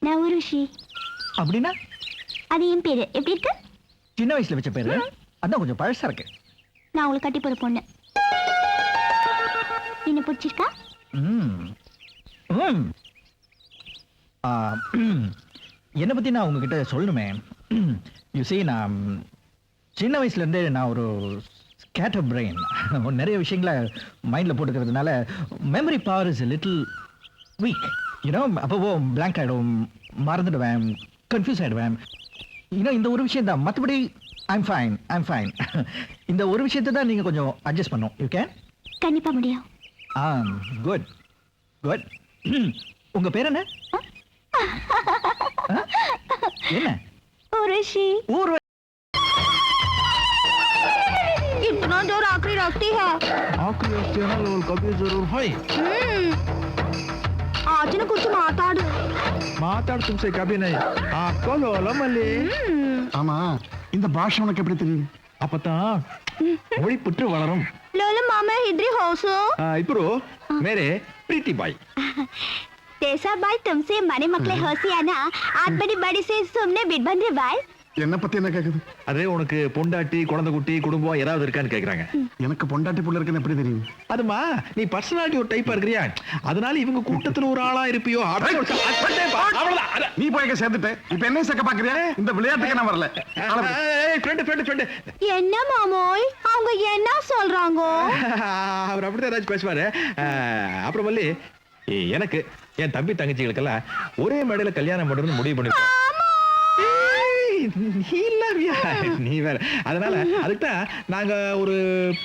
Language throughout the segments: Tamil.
நான் ஊர்வஷி. அப்படின்னா அது என் பேரு. எப்படி இருக்கு? சின்ன வயசுல வச்ச பேரு. அதான் கொஞ்சம் பழசா இருக்கு. நான் உங்களுக்கு கட்டி போற பொண்ணு. என்ன பிடிச்சிருக்கா? என்னை பத்தி நான் உங்ககிட்ட சொல்லணுமே. யூ see, நான் சின்ன வயசுல இருந்தே நான் ஒரு ஸ்கேட்டர் பிரெயின். நிறைய விஷயங்களை மைண்ட்ல போட்டுக்கிறதுனால memory power is little weak. You know, அப்போ பிளாங்க் ஆயிடும், மறந்துடுவேன், கன்ஃபியூஸ் ஆயிடுவேன். இந்த ஒரு விஷயம் தான். மற்றபடி ஐம் ஃபைன். இந்த ஒரு விஷயத்தை தான் நீங்க கொஞ்சம் அட்ஜஸ்ட் பண்ணும். You can. கண்டிப்பா முடியும். குட். உங்க பேர் என்ன? என்ன? ஊர்வஷி. इतना जोर आखिरी रखती है। आखिरी रखती है ना, लोग कभी जरूर है। आज ना कुछ माताड़ तुमसे कभी नहीं। आपको लोलो मल्ली। ஆமா, இந்த பாஷை உனக்கு எப்படி தெரியும்? அப்பதான் மொழி புற்று வளரும். लोलो मामा इधर हो सो। इपरो मेरे प्रीति बाई। तेसा बाई तुमसे मने मकले होसी है ना। आज बड़ी बड़ी से सुमने बिडबंदे बाई। என்ன பத்தி என்ன கேக்குது? அதே உனக்கு பொண்டாட்டி குழந்தை குட்டி குடும்பம் ஏதாவது இருக்கான்னு கேக்குறாங்க. எனக்கு பொண்டாட்டி புள்ள இருக்குன்னு எப்படி தெரியும்? அதுமா நீ பர்சனாலிட்டி ஒரு டைப்பா இருக்கறியா, அதனால இவங்க கூட்டத்துல ஒரு ஆளா இருப்பியோ. நீ போய் சேர்ந்துட்ட, இப்ப என்ன சேர்க்க பாக்குறியா? இந்த விளையாட்டுக்கு நான் வரல. ஃப்ரெண்ட் என்ன மாமோய் அவங்க என்ன சொல்றாங்க? அவர் அப்படிதான் ஏதாச்சும் பேசுவாரு. அப்புறம் வள்ளி, எனக்கு என் தம்பி தங்கச்சிகளுக்கெல்லாம் ஒரே மேடையில கல்யாணம் பண்றதுன்னு முடிவு பண்ணிருக்கோம். நீ வேற. அதனால அதுக்குதான் நாங்க ஒரு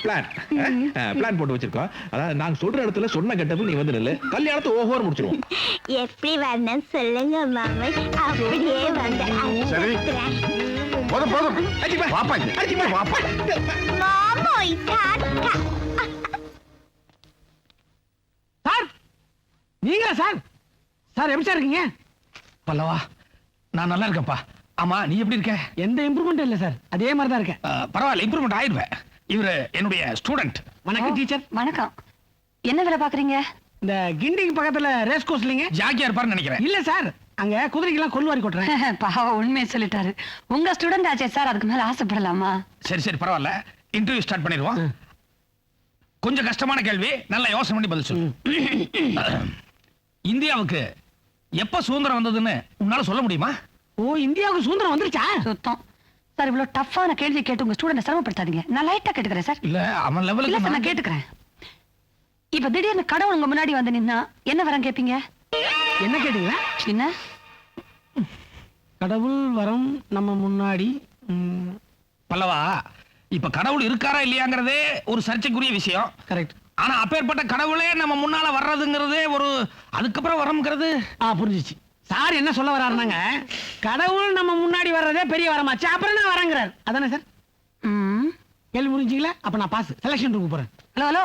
பிளான் போட்டு வச்சிருக்கோம். அதாவது நாங்க சொல்ற இடத்துல சொன்ன கட்டப்புல நீ வந்து நில்லு, கல்யாணத்தை ஓஹோர் முடிச்சிருவோம். எப்படி வரணும் சொல்லுங்க மாமா, அப்படியே வந்து. சரி, போதும் வாப்பா வாப்பா. மாமோய் டாடா. சார், நீங்களா சார்? சார் எப்படி சார் இருக்கீங்க? பல்லவா, நான் நல்லா இருக்கேன்ப்பா. ஆமா, நீ எப்படி இருக்க? எந்த இம்ப்ரூவ்மெண்ட் இல்ல சார், அதே மாதிரி தான் இருக்கேன். பரவாயில்ல, இம்ப்ரூவ்மெண்ட் ஆயிடுவேன். இவரு என்னுடைய ஸ்டூடெண்ட். வணக்கம் டீச்சர். வணக்கம். என்ன வேலை பாக்குறீங்க? இந்த கிண்டிங் பக்கத்துல ரேஸ் கோர்ஸ் இல்லைங்க, ஜாக்கியா இருப்பாருன்னு நினைக்கிறேன். இல்ல சார், அங்க குதிரைக்கெல்லாம் கொல்வாரி கொட்டுறேன். பாவம், உண்மையை சொல்லிட்டாரு. உங்க ஸ்டூடெண்ட் ஆச்சே சார், அதுக்கு மேல ஆசைப்படலாமா? சரி பரவாயில்ல, இன்டர்வியூ ஸ்டார்ட் பண்ணிடுவோம். கொஞ்சம் கஷ்டமான கேள்வி, நல்லா யோசனை பண்ணி பதில் சொல்லு. இந்தியாவுக்கு எப்ப சுதந்திரம் வந்ததுன்னு உன்னால சொல்ல முடியுமா? ஓ, இந்தியாவுக்கு சுதந்திரம் வந்துருச்சா? சுத்தம் சார், இவ்வளவு டஃப்பான கேள்வி கேட்டு உங்க ஸ்டூடெண்ட் சிரமப்படுத்தாதீங்க. நான் லைட்டா கேட்டுக்கிறேன் சார். இல்ல, அவன் லெவலுக்கு நான் கேட்டுக்கிறேன். இப்ப திடீர்னு கடவுள் உங்க முன்னாடி வந்து நின்னா என்ன வரம் கேட்பீங்க? என்ன கேட்டீங்க? என்ன கடவுள் வரம் நம்ம முன்னாடி? பல்லவா, இப்ப கடவுள் இருக்காரா இல்லையாங்கிறதே ஒரு சர்ச்சைக்குரிய விஷயம். கரெக்ட். ஆனா அப்பேற்பட்ட கடவுளே நம்ம முன்னால வர்றதுங்கிறதே ஒரு, அதுக்கப்புறம் வரம்ங்கிறது புரிஞ்சிச்சு. சார் என்ன சொல்ல வர்றாருனாங்க, கடவுள் நம்ம முன்னாடி வர்றதே பெரிய வரமாச்சு, அப்புறம் நான் வரேங்கிறார். அதானே சார்? கேள்வி புரிஞ்சுங்களா? அப்ப நான் பாஸ், செலக்ஷன் ரூமுக்கு போறேன். ஹலோ,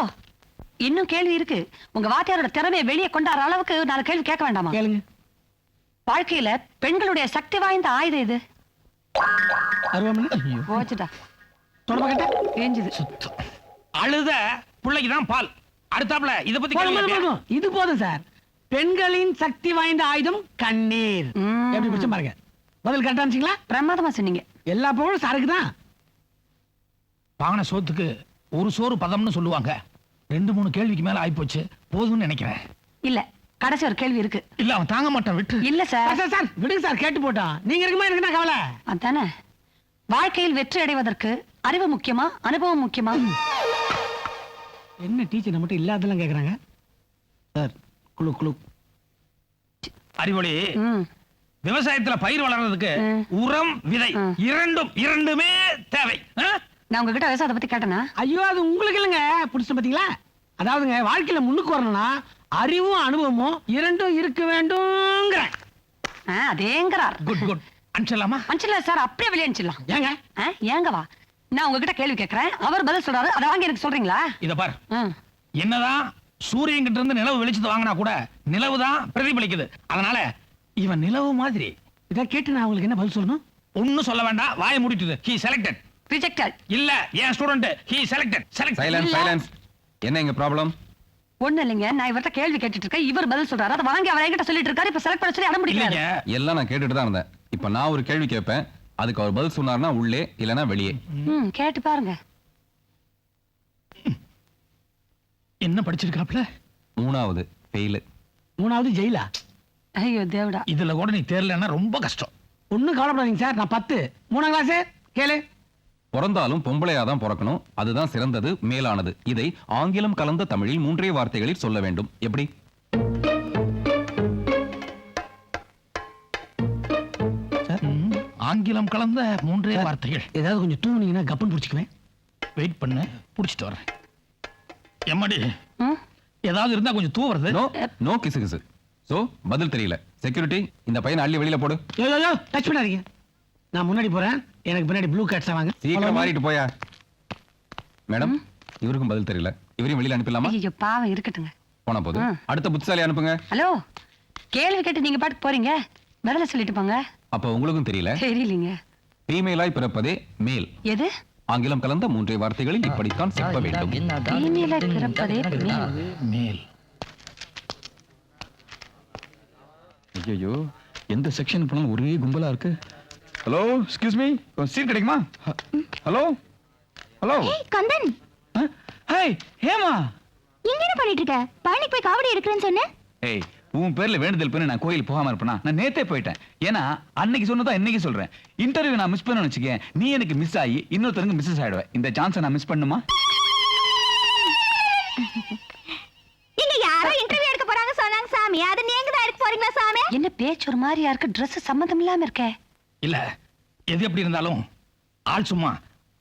இன்னும் கேள்வி இருக்கு. உங்க வாத்தியாரோட திறமையை வெளியே கொண்டாடுற அளவுக்கு நான் கேள்வி கேட்க வேண்டாமா? கேளுங்க. வாழ்க்கையில பெண்களுடைய சக்தி வாய்ந்த ஆயுதம் இது. போச்சுடா, அழுத பிள்ளைக்குதான் பால். அடுத்தாப்புல இத பத்தி இது போதும் சார். பெண்களின் சக்தி வாய்ந்த ஆயுதம் கண்ணீர். எப்படி பிடிச்ச பாருங்க. பதில் கரெக்டா இருந்துச்சுங்களா? பிரமாதமா சொன்னீங்க. எல்லா புகழும் சாருக்கு தான். பானை சோத்துக்கு ஒரு சோறு பதம்னு சொல்லுவாங்க. 2-3 கேள்விக்கு மேல ஆயிப்போச்சு, போதும்னு நினைக்கிறேன். இல்ல, கடைசி ஒரு கேள்வி இருக்கு. இல்ல, அவன் தாங்க மாட்டான், விட்டு. இல்ல சார். சார் விடுங்க சார், கேட்டு போட்டான். நீங்க இருக்குமா எனக்கு என்ன கவலை? அதானே. வாழ்க்கையில் வெற்றி அடைவதற்கு அறிவு முக்கியமா, அனுபவம் முக்கியமா? என்ன டீச்சர் மட்டும் இல்லாதெல்லாம் கேக்குறாங்க சார்? குழு குழு அறிவொளி. விவசாயத்துல பயிர் வளர்றதுக்கு உரம், விதை இரண்டுமே தேவை. நான் உங்ககிட்ட விவசாயத்தை பத்தி கேட்டேனா? ஐயோ, அது உங்களுக்கு இல்லைங்க, புடிச்சு பாத்தீங்களா? அதாவதுங்க, வாழ்க்கையில முன்னுக்கு வரணும்னா அறிவும் அனுபவமும் இரண்டும் இருக்க வேண்டும். அதேங்கிறார். Good good. அனுப்பிச்சலாமா? அனுப்பிச்சல சார், அப்படியே வெளியே அனுப்பிச்சலாம். ஏங்க? ஏங்கவா? நான் உங்ககிட்ட கேள்வி கேட்கிறேன், அவர் பதில் சொல்றாரு, அதை வாங்கி எனக்கு சொல்றீங்களா? இத பாரு, என்னதான் சூரியன் கிட்ட இருந்து நிலவு வெளிச்சத்தை வாங்கினா கூட நிலவு தான் பிரதிபலிக்குது. அதனால இவன் நிலவு மாதிரி. இத கேட்டு நான் உங்களுக்கு என்ன பதில் சொல்லணும்? ஒண்ணும் சொல்ல வேண்டாம், வாயை மூடிட்டு. He selected. Rejected. இல்ல, என் ஸ்டூடண்ட். He selected. Silence. என்ன இங்க ப்ராப்ளம்? ஒண்ணு இல்லைங்க, நான் இவர்ட்ட கேள்வி கேட்டுட்டு இருக்கேன், இவர் பதில் சொல்றாரு. அதை வாங்கி அவர் என்கிட்ட சொல்லிட்டு இருக்காரு. இப்ப செலக்ட் பண்ண சொல்லி அடம் பிடிக்கிறாரு. இல்லைங்க, எல்லாம் நான் கேட்டுட்டு தான் இருந்தேன். இப்ப நான் ஒரு கேள்வி கேட்பேன், அதுக்கு அவர் பதில் சொன்னார்னா உள்ளே, இல்லனா வெளியே. கேட்டு பாருங்க. என்ன படிச்சிருக்காப்ல? 3வது ஃபெயில். 3வது ஜெயிலா? ஐயோ தேவடா. இதுல கூட நீ தேரலன்னா ரொம்ப கஷ்டம். ஒண்ணும் கவலைப்படாதீங்க சார், நான் 10 3ஆம் கிளாஸ். கேளு. பிறந்தாலும் பொம்பளையா தான் பிறக்கணும், அதுதான் சிறந்தது, மேலானது. இதை ஆங்கிலம் கலந்த தமிழில் 3 வார்த்தைகளில் சொல்ல வேண்டும். எப்படி? ஆங்கிலம் கலந்த 3 வார்த்தைகள். ஏதாவது கொஞ்சம் தூங்குனீங்கன்னா கப்பன் புடிச்சுக்குவேன். வெயிட் பண்ணு, புடிச்சிட்டு வரேன். எம்மாடி, ஏதாவது இருந்தா கொஞ்சம் தூ வருது. நோ நோ கிசு கிசு. சோ பதில் தெரியல. செக்யூரிட்டி, இந்த பையனை அள்ளி வெளியில போடு. யோ டச் பண்ணாதீங்க. நான் முன்னாடி போறேன், எனக்கு பின்னாடி ப்ளூ கேட்ஸ் வாங்க. சீக்கிரம் மாறிட்டு போயா. மேடம், இவருக்கும் பதில் தெரியல. இவரையும் வெளியில அனுப்பலாமா? ஐயோ பாவம், இருக்கட்டுங்க. போனா போதும். அடுத்த புத்திசாலி அனுப்புங்க. ஹலோ, கேள்வி கேட்டு நீங்க பாட்டுக்கு போறீங்க, பதில சொல்லிட்டு போங்க. அப்ப உங்களுக்கும் தெரியல. தெரியலீங்க. ஃபீமேலாய் பிறப்பதே மேல். எது? ஆங்கிலம் கலந்த 3 வார்த்தைகளில் இப்படித்தான் செப்ப வேண்டும். ஃபீமேலா பிறப்பதே மேல். மேல். ஐயோ, எந்த செக்ஷன் போனாலும் ஒரே கும்பலா இருக்கு. ஹலோ, எக்ஸ்கியூஸ் மீ, சீட் கிடைக்குமா? Hello hello. ஏய் கந்தன், ஹேய் ஹேமா, இங்க என்ன பண்ணிட்டு இருக்க? பழனிக்கு போய் காவடி எடுக்கிறேன்னு சொன்னேன். ஏய், உன் பேர்ல வேண்டுதல் பண்ணி நான் கோயில் போகாம இருப்பேனா? நான் நேத்தே போயிட்டேன். ஏன்னா அன்னைக்கு சொன்னதா இன்னைக்கு சொல்றேன். இன்டர்வியூ நான் மிஸ் பண்ண வச்சுக்கேன், நீ எனக்கு மிஸ் ஆகி இன்னொருத்தருக்கு மிஸ்ஸஸ் ஆயிடுவேன். இந்த சான்ஸை நான் மிஸ் பண்ணுமா? இங்க யாரோ இன்டர்வியூ எடுக்க போறாங்க சொன்னாங்க சாமி. அது நீங்க தான் எடுக்க போறீங்களா சாமி? என்ன பேச்சு ஒரு மாதிரியா இருக்கு, Dress சம்மந்தம் இல்லாம இருக்கே. இல்ல, எது எப்படி இருந்தாலும் ஆள் சும்மா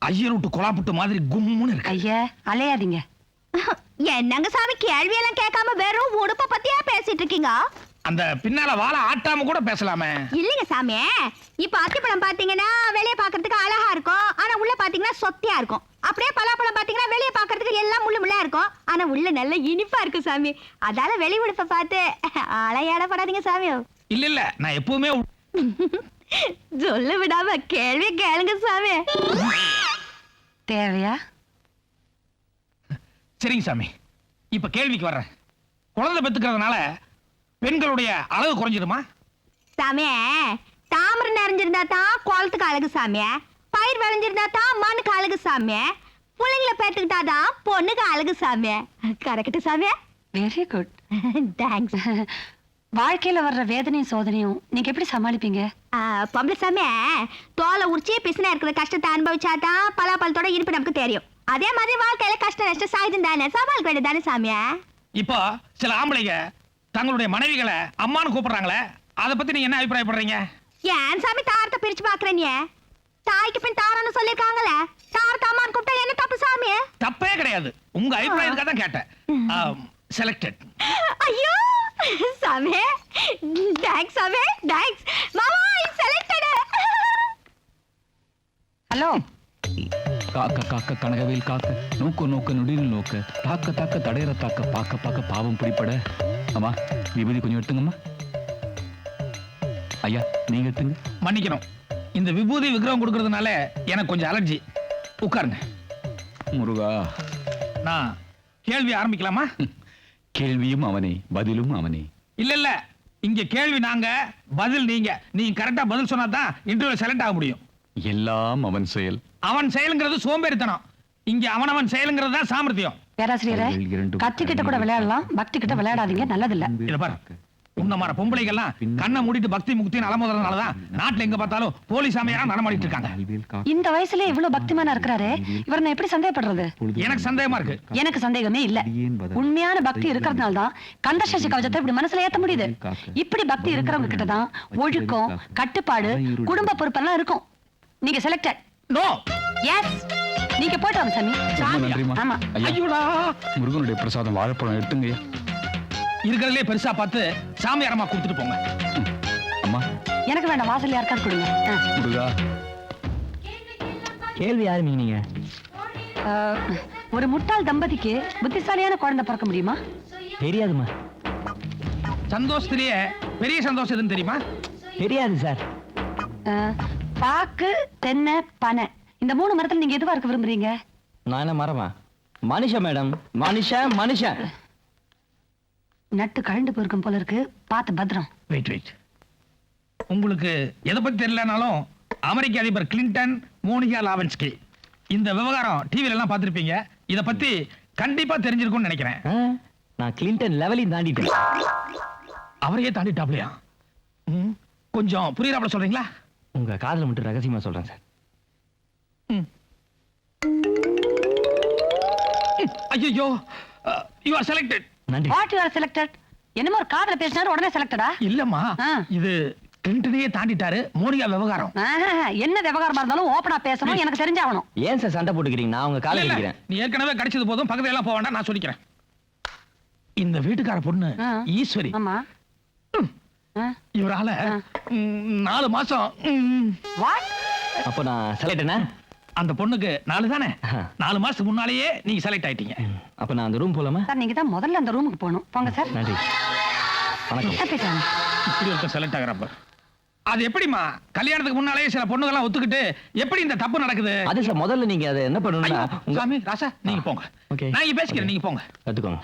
ஐயர் விட்டு கொலாப்புட்டு மாதிரி கும்முன்னு இருக்கு. ஐயா அலையாதீங்க. என்னங்க சாமி, கேள்வி எல்லாம் கேட்காம வெறும் உடுப்ப பத்தியா பேசிட்டு இருக்கீங்க? அந்த பின்னால வாழ ஆட்டாம கூட பேசலாமே. இல்லைங்க சாமி, இப்ப அத்திப்பழம் பாத்தீங்கன்னா வெளிய பாக்குறதுக்கு அழகா இருக்கும், ஆனா உள்ள பாத்தீங்கன்னா சொத்தியா இருக்கும். அப்படியே பலாப்பழம் பாத்தீங்கன்னா வெளிய பாக்குறதுக்கு எல்லாம் முள்ளு முள்ளா இருக்கும், ஆனா உள்ள நல்ல இனிப்பா இருக்கும் சாமி. அதால வெளி உடுப்ப பார்த்து அலையாடப்படாதீங்க சாமி. இல்ல, நான் எப்பவுமே சொல்ல விடாம கேள்வி கேளுங்க சாமி. தேவையா? சரிங்க சாமி, இப்ப கேள்விக்கு வர்றேன். குழந்தை பெத்துக்கிறதுனால பெண்களுடைய அழகு குறைஞ்சிருமா? சாமி, தாமரை நிறைஞ்சிருந்தா தான் குளத்துக்கு அழகு சாமி, பயிர் விளைஞ்சிருந்தா தான் மண்ணுக்கு அழகு சாமி, பிள்ளைங்களை பெற்றுக்கிட்டாதான் பொண்ணுக்கு அழகு சாமி. கரெக்ட் சாமி? Very good. தேங்க்ஸ். வாழ்க்கையில வர்ற வேதனையும் சோதனையும் நீங்க எப்படி சமாளிப்பீங்க? பொம்பளை சாமி, தோலை உரிச்சி பிசினா இருக்கிற கஷ்டத்தை அனுபவிச்சாதான் பலாப்பழத்தோட இனிப்பு நமக்கு தெரியும். அதே மாதிரி வாழ்க்கையில கஷ்ட நஷ்டம் சாயுதம் தானே, சமாளிக்க வேண்டியது தானே சாமி. இப்போ சில ஆம்பளைங்க தங்களுடைய மனைவிகளை அம்மான்னு கூப்பிடுறாங்களே, அதை பத்தி நீங்க என்ன அபிப்பிராயப்படுறீங்க? ஏன் சாமி தாரத்தை பிரிச்சு பாக்குறீங்க? தாய்க்கு பின் தாரன்னு சொல்லிருக்காங்களே, தாரத்தை அம்மான்னு கூப்பிட்டா என்ன தப்பு சாமி? தப்பே கிடையாது, உங்க அபிப்பிராயத்துக்காக தான் கேட்டேன். செலக்டட். ஐயோ சாமி, தேங்க்ஸ் சாமி, தேங்க்ஸ் மாமா. ஐ செலக்டட். ஹலோ, காக்க காக்க கனகவேல் காக்க, நோக்க நோக்க நொடியில் நோக்க, தாக்க தாக்க தடையற தாக்க, பாக்க பாக்க பாவம் பிடிப்பட. அம்மா, விபூதி கொஞ்சம் எடுத்துங்கம்மா. ஐயா, நீங்க எடுத்துங்க. மன்னிக்கணும், இந்த விபூதி விக்கிரகம் கொடுக்கறதுனால எனக்கு கொஞ்சம் அலர்ஜி. உட்காருங்க. முருகா, நான் கேள்வி ஆரம்பிக்கலாமா? கேள்வியும் அவனே, பதிலும் அவனே. இல்ல, இங்க கேள்வி நாங்க, பதில் நீங்க. நீங்க கரெக்டா பதில் சொன்னா தான் இன்டர்வியூ செலக்ட் ஆக முடியும். எல்லாம் அவன் செயல். அவன் செயலுங்கிறது சோம்பேறித்தனம், இங்க அவனவன் செயலுங்கிறது தான் சாமர்த்தியம். பேராசிரியரே, கத்தி கிட்ட கூட விளையாடலாம், பக்தி கிட்ட விளையாடாதீங்க, நல்லதில்ல. இத பாரு, உன்ன மாதிரி பொம்பளைகள்லாம் கண்ணை மூடிட்டு பக்தி முக்தின்னு அலமோதுறதுனாலதான் நாட்டுல எங்க பார்த்தாலும் போலீஸ் சாமியாரா நடமாடிட்டு இருக்காங்க. இந்த வயசுல இவ்வளவு பக்திமானா இருக்கிறாரு, இவர் நான் எப்படி சந்தேகப்படுறது? எனக்கு சந்தேகமா இருக்கு. எனக்கு சந்தேகமே இல்ல. உண்மையான பக்தி இருக்கிறதுனால தான் கந்தசஷ்டி கவசத்தை இப்படி மனசுல ஏத்த முடியுது. இப்படி பக்தி இருக்கிறவங்க கிட்ட தான் ஒழுக்கம், கட்டுப்பாடு, குடும்ப பொறுப்பெல்லாம் இருக்கும். நீங்க செலக்டட். நோ. எஸ், நீங்க போயிட்டு வாங்க சாமி. ரொம்ப நன்றிம்மா. ஆமா. ஐயா, ஐயோடா, முருகனுடைய பிரசாதம் வாழைப்பழம் எடுத்துங்க. இருக்கிறதுலே பெருசா பார்த்து சாமியாரமா கொடுத்துட்டு போங்க. அம்மா, எனக்கு வேண்டாம், வாசல் யாருக்காவது கொடுங்க. முருகா. கேள்வி ஆரம்பிங்க. ஒரு முட்டாள் தம்பதிக்கு புத்திசாலியான குழந்தை பிறக்க முடியுமா? தெரியாதுமா. சந்தோஷத்திலேயே பெரிய சந்தோஷம் எதுன்னு தெரியுமா? தெரியாது சார். பாக்கு, தென்னை, பனை, இந்த 3 மரத்துல நீங்க எதுவா இருக்க விரும்புறீங்க? நான் என்ன மரமா? மனுஷன் மேடம், மனுஷன் மனுஷன். நட்டு கழண்டு போயிருக்கும் போல இருக்கு, பார்த்து பத்திரம். வெயிட் உங்களுக்கு எதை பத்தி தெரியலனாலும் அமெரிக்க அதிபர் கிளின்டன், மோனிகா லாவன்ஸ்கி இந்த விவகாரம் டிவில எல்லாம் பார்த்திருப்பீங்க. இத பத்தி கண்டிப்பா தெரிஞ்சிருக்கும்னு நினைக்கிறேன். நான் கிளின்டன் லெவலையும் தாண்டிட்டேன். அவரையே தாண்டிட்டாப்லையா? கொஞ்சம் புரியுறாப்ல சொல்றீங்களா? உங்க காதல மட்டும் ரகசியமா சொல்றேன் சார். ஐயோ, யூ ஆர் செலக்டட். நன்றி. What you are selected? என்னமோ ஒரு காதல பேசினாரு உடனே செலக்டடா? இல்லம்மா, இது கிளின்டனையே தாண்டிட்டாரு. மோனிகா விவகாரம். என்ன விவகாரமா இருந்தாலும் ஓபனா பேசணும், எனக்கு தெரிஞ்சாகணும். ஏன் சார் சண்டை போட்டுக்கிறீங்க? நான் உங்க காலை இல்ல, அடிக்கிறேன். நீ ஏற்கனவே கிடைச்சது போதும், பக்கத்துல எல்லாம் போக வேண்டாம், நான் சொல்லிக்கிறேன். இந்த வீட்டுக்கார பொண்ணு ஈஸ்வரி ஆமா. இவரால 4 மாசம். வாட்? அப்ப நான் செலக்டனா? அந்த பொண்ணுக்கு 4 தானே? 4 மாசத்துக்கு முன்னாலேயே நீங்க செலக்ட் ஆயிட்டீங்க. அப்ப நான் அந்த ரூம் போலாமா? சார் நீங்க தான் முதல்ல அந்த ரூமுக்கு போகணும். போங்க சார். நன்றி. வணக்கம். பேசுறாங்க. இப்படி ஒருத்தர் செலக்ட் ஆகிறப்ப அது எப்படிமா கல்யாணத்துக்கு முன்னாலேயே சில பொண்ணுங்கெல்லாம் ஒத்துக்கிட்டு எப்படி இந்த தப்பு நடக்குது? அது சார் முதல்ல நீங்க அதை என்ன பண்ணணும்னா சாமி ராசா நீங்க போங்க. ஓகே. நான் இங்க பேசிக்கிறேன், நீங்க போங்க. கத்துக்கோங்க.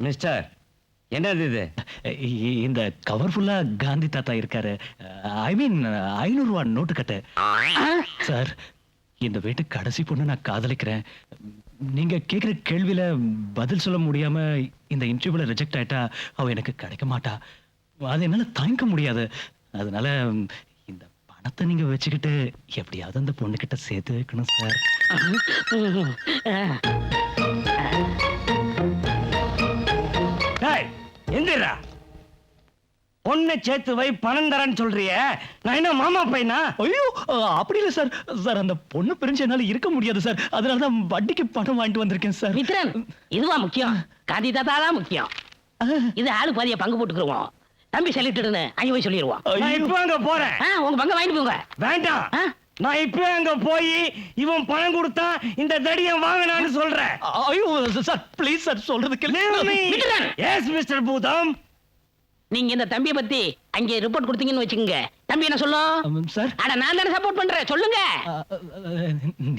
மிஸ்டர், என்னது இது? இந்த கவர் ஃபுல்லா காந்தி தாத்தா இருக்காரு. ஐ மீன் 500 ரூபா நோட்டு கட்டு. சார், இந்த வீட்டு கடைசி பொண்ணு நான் காதலிக்கிறேன். நீங்க கேக்குற கேள்வியில பதில் சொல்ல முடியாம இந்த இன்டர்வியூல ரிஜெக்ட் ஆயிட்டா அவ எனக்கு கிடைக்க மாட்டா. அது என்னால தாங்கிக்க முடியாது. அதனால இந்த பணத்தை நீங்க வச்சுக்கிட்டு எப்படியாவது அந்த பொண்ணு கிட்ட சேர்த்து வைக்கணும் சார். எந்திரா, பொண்ணை சேர்த்து வை, பணம் தரேன்னு சொல்றிய. நான் என்ன மாமா பையனா? ஐயோ, அப்படி இல்ல சார். சார், அந்த பொண்ணு பிரிஞ்சு என்னால இருக்க முடியாது சார். அதனாலதான் வட்டிக்கு பணம் வாங்கிட்டு வந்திருக்கேன் சார். மித்ரன், இதுவா முக்கியம்? காந்தி தாத்தா தான் முக்கியம். இது ஆளு பாதிய பங்கு போட்டுக்குருவோம். தம்பி செலக்டட்னு அங்க போய் சொல்லிடுவோம். நான் இப்ப அங்க போறேன். உங்க பங்கு வாங்கிட்டு போங்க. வேண்டாம், நான் இப்ப அங்க போய் இவன் பணம் கொடுத்தா இந்த தடியை வாங்கினான்னு சொல்றேன். ஐயோ சார், ப்ளீஸ் சார், சொல்றது கேளுங்க. எஸ் மிஸ்டர் பூதம். நீங்க இந்த தம்பிய பத்தி அங்கே ரிப்போர்ட் கொடுத்தீங்கன்னு வச்சுக்கோங்க, தம்பி என்ன சொல்லும்? சார், அட நான் தானே சப்போர்ட் பண்றேன், சொல்லுங்க.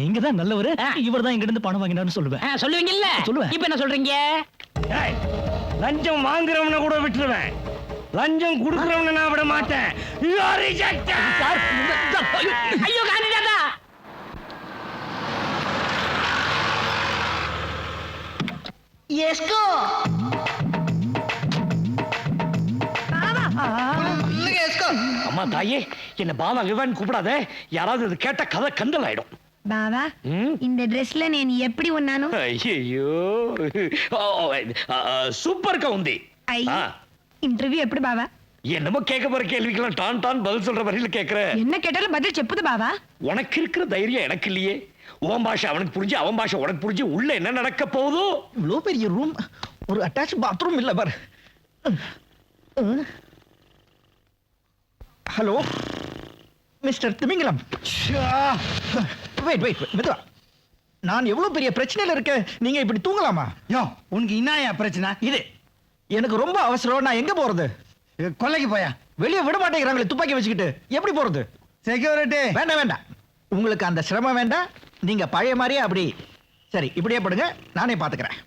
நீங்க தான் நல்லவரு, இவர் தான் எங்க இருந்து பணம் வாங்கினார்னு சொல்லுவேன். சொல்லுவீங்கல்ல? சொல்லுவேன். இப்ப என்ன சொல்றீங்க? லஞ்சம் வாங்குறவன கூட விட்டுருவேன், லஞ்சம் கொடுக்கறவன நான் விட மாட்டேன். You are rejected. ஐயோ காந்தி தாத்தா. எஸ்கோ அம்மா தாயே, என்ன பாவா விவான் கூப்பிடாத. யாராவது இது கேட்ட கதை கந்தல் ஆயிடும். బావా இந்த డ్రెస్లో నేను ఎప్పుడు ఉన్నాను? అయ్యో సూపర్ గా ఉంది. ఇంటర్వ్యూ ఎప్పుడు బావా? என்னமோ கேட்க போற கேள்விக்கெல்லாம் டான் டான் பதில் சொல்ற வரையில கேக்குற. என்ன கேட்டாலும் பதில் చెప్పుது బావా. உனக்கு இருக்கிற தைரியம் எனக்கு இல்லையே. உன் பாஷை அவனுக்கு புரிஞ்சு, அவன் பாஷை உனக்கு புரிஞ்சு, உள்ள என்ன நடக்க போகுதோ? இவ்வளோ பெரிய ரூம், ஒரு அட்டாச் பாத்ரூம் இல்ல பாரு. ஹலோ மிஸ்டர் திமிங்கலம். வெயிட் மெதுவா. நான் எவ்வளவு பெரிய பிரச்சனையில இருக்கேன், நீங்க இப்படி தூங்கலாமா? யோ, உனக்கு என்னயா பிரச்சனை? இது எனக்கு ரொம்ப அவசரம். நான் எங்க போறது? கொல்லைக்கு போயா? வெளியே விட மாட்டேங்கிறாங்களே துப்பாக்கி வச்சுக்கிட்டு, எப்படி போறது? செக்யூரிட்டி. வேண்டாம், உங்களுக்கு அந்த சிரமம் வேண்டாம். நீங்க பழைய மாதிரியே அப்படி சரி இப்படியே படுங்க, நானே பாத்துக்கிறேன்.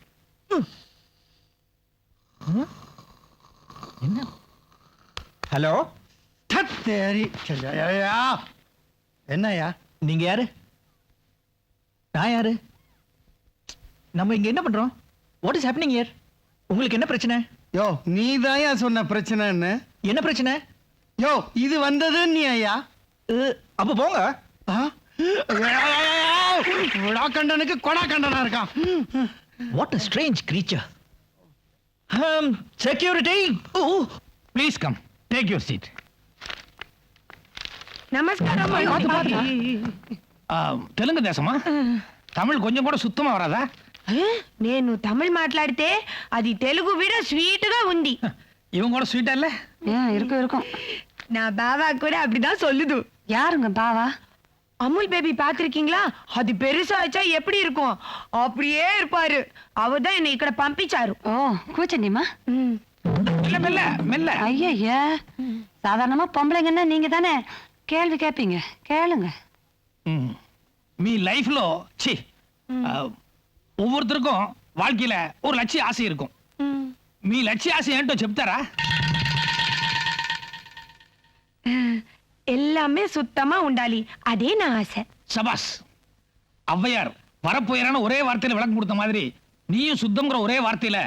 என்ன? ஹலோ, என்னயா? நீங்க யாரு? நான் யாரு? நம்ம இங்க என்ன பண்றோம்? What is happening here? உங்களுக்கு என்ன பிரச்சனை? யோ, நீதாயா சொன்ன பிரச்சனைன்னு. என்ன பிரச்சனை? யோ, இது வந்தது நீ ஐயா. அப்ப போங்க. கண்டனுக்கு கொடா கண்டனா இருக்கான். What a strange creature. Security. Please come, take your seat. நமஸ்காரம். தெலுங்கு தேசமா? தமிழ் கொஞ்சம் கூட சுத்தமா வராதா? నేను తమిళ్ మాట్లాడితే అది తెలుగు విడ స్వీట్ గా ఉంది. இவங்க கூட ஸ்வீட்டா இல்ல? இருக்கும். நான் பாவா கூட அப்படிதான் சொல்லுது. யாருங்க பாவா? அமுல் பேபி பாத்திருக்கீங்களா? அது பெருசாச்சா எப்படி இருக்கும்? அப்படியே இருப்பாரு. அவதான் என்னை ఇక్కడ పంపించారు. ఓ కూర్చోండిమా. மெல்ல மெல்ல மெல்ல. అయ్యయ్యా, சாதாரணமா பொம்பளைங்கன்னா நீங்க தானே கேள்வி கேட்பீங்க, கேளுங்க. మీ లైఫ్ లో ఛీ ఒవ్వొరుతరుக்கும் வாழ்க்கையில ஒரு லட்சிய ஆசை இருக்கும். మీ లட்சிய ఆశ ఏంటో చెప్తారా? எல்லாமே சுத்தமா ఉండాలి, அதே నా ఆశ. சபாஸ். ஔவையார் வரப்போயிரான ஒரே வார்த்தையில விளக்கம் கொடுத்த மாதிரி நீயும் சுத்தம்ங்கிற ஒரே வார்த்தையில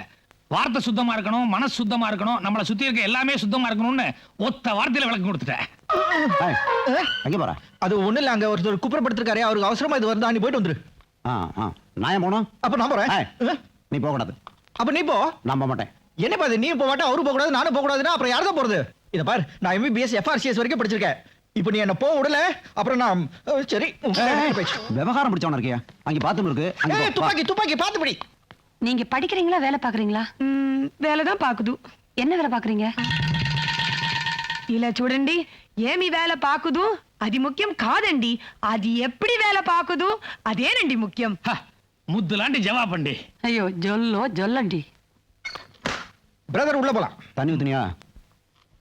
வார்த்தை சுத்தமா இருக்கணும், மனசு சுத்தமா இருக்கணும், நம்மளை சுத்தி இருக்க எல்லாமே சுத்தமா இருக்கணும்னு ஒத்த வார்த்தையில விளக்கம் கொடுத்துட்டேன். அங்கே போற அது ஒண்ணு இல்ல, அங்க ஒருத்தர் குப்புறப்படுத்திருக்காரு, அவருக்கு அவசரமா இது வருதா, நீ போயிட்டு வந்துரு. நான் ஏன் போனோம்? அப்ப நான் போறேன். நீ போக கூடாது. அப்ப நீ போ. நான் போக மாட்டேன். என்ன பாது, நீ போக மாட்டே, அவரு போக கூடாது, நானும் போக கூடாதுன்னா அப்புறம் யார் தான் போறது? இத பாரு, நான் MBBS FRCS வரைக்கும் படிச்சிருக்கேன். இப்போ நீ என்ன போக விடல, அப்புறம் நான் சரி விவகாரம் பிடிச்சவன இருக்கியா? அங்க பாத்ரூம் இருக்கு. துப்பாக்கி துப்பாக்கி பாத்து பிடி. நீங்க படிக்கிறீங்களா, வேலை பாக்குறீங்களா? వేల தான் పాకుదు. என்ன வேலை பாக்குறீங்க? ఇలా చూడండి, ఏమి వేల పాకుదు అది ముఖ్యం కాదండి, అది ఎప్పుడు వేల పాకుదు అదేనండి ముఖ్యం. ముద్దు లాంటి జవాబు అండి. ஐயோ ஜொல்லண்டி. பிரதர் உள்ள போலாம். தண்ணி ஊத்துனியா?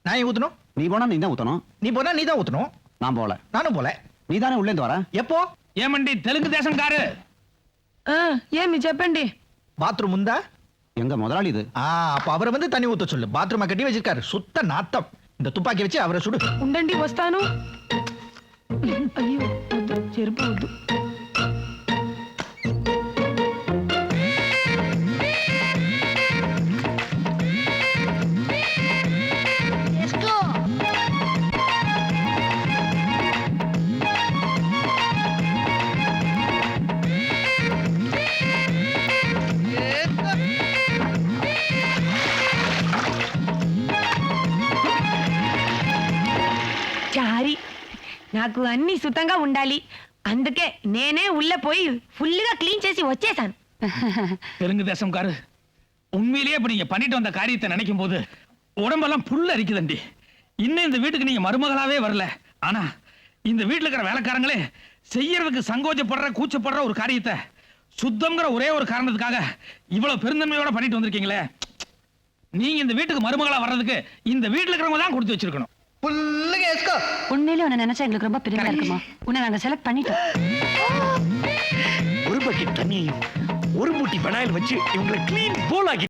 நான் ஏன் ஊத்தணும்? நீ போனா நீ தான் ஊத்தணும். நீ போனா நீ தான் ஊத்தணும். நான் போல. நானும் போல. நீ தானே உள்ளே இருந்து வர. எப்போ? ఏమండి తెలుగు దేశం కారు? ఏమి చెప్పండి. பாத்ரூம் உண்டா? எங்க முதலாளி இது? அப்ப அவரை வந்து தண்ணி ஊத்த சொல்லு. பாத்ரூம் கட்டி வச்சிருக்காரு, சுத்த நாத்தம். இந்த துப்பாக்கி வச்சு அவரை சுடு. ఉండండి వస్తాను. అయ్యో వద్దు, చెరుపు వద్దు. చారి, నాకు అన్ని సుతంగా ఉండాలి, అందుకే నేనే ఉள்ள పోయి ఫుల్గా క్లీన్ చేసి వచ్చేసాను. தெலுங்கு தேசம் காரு, உண்மையிலேயே இப்ப நீங்க பண்ணிட்டு வந்த காரியத்தை நினைக்கும் போது உடம்பெல்லாம் புல்ல அரிக்குதண்டி. இன்னும் இந்த வீட்டுக்கு நீங்க மருமகளாவே வரல, ஆனா இந்த வீட்டுல இருக்கிற வேலைக்காரங்களே செய்யறதுக்கு சங்கோச்சப்படுற கூச்சப்படுற ஒரு காரியத்தை சுத்தம்ங்கிற ஒரே ஒரு காரணத்துக்காக இவ்வளவு பெருந்தன்மையோட பண்ணிட்டு வந்திருக்கீங்களே. நீங்க இந்த வீட்டுக்கு மருமகளா வர்றதுக்கு இந்த வீட்டுல இருக்கிறவங்க தான் கொடுத்து வச்சிருக்கணும். உண்மையிலே உன்னை நினைச்சா எங்களுக்கு ரொம்ப பெருமையா இருக்குமா. உன்னை நாங்க செலக்ட் பண்ணிட்டோம். ஒரு பக்கெட் தண்ணியையும் ஒரு மூட்டி பெனாயில் வச்சு இவங்களை கிளீன் போல் ஆக்கி